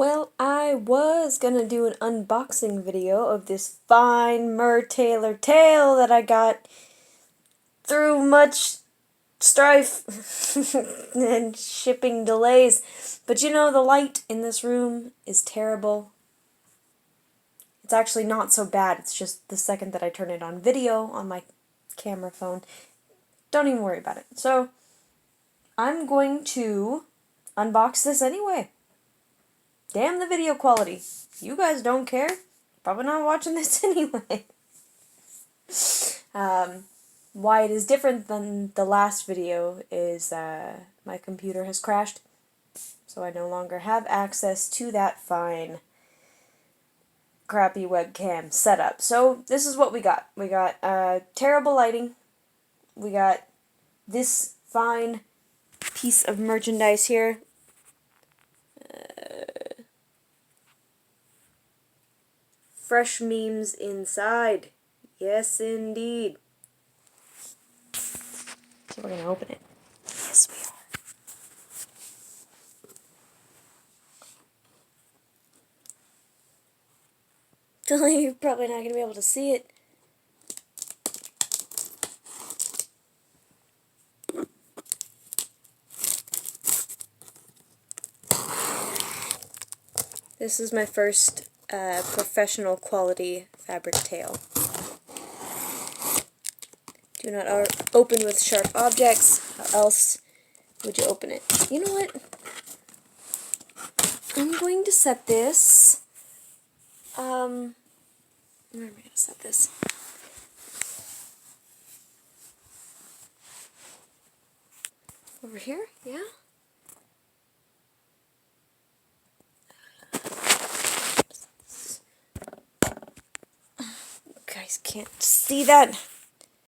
Well, I was gonna do an unboxing video of this fine Taylor tail that I got through much strife and shipping delays. But you know, the light in this room is terrible. It's actually not so bad. It's just the second that I turn it on video on my camera phone. Don't even worry about it. So, I'm going to unbox this anyway. Damn the video quality. You guys don't care. Probably not watching this anyway. Why it is different than the last video is my computer has crashed. So I no longer have access to that fine, crappy webcam setup. So this is what we got. We got terrible lighting. We got this fine piece of merchandise here. Fresh memes inside. Yes, indeed. So we're going to open it. Yes, we are. You're probably not going to be able to see it. This is my first professional quality fabric tail. Do not open with sharp objects. How else would you open it? You know what? I'm going to set this. Where am I going to set this? Over here? Yeah? You guys can't see that.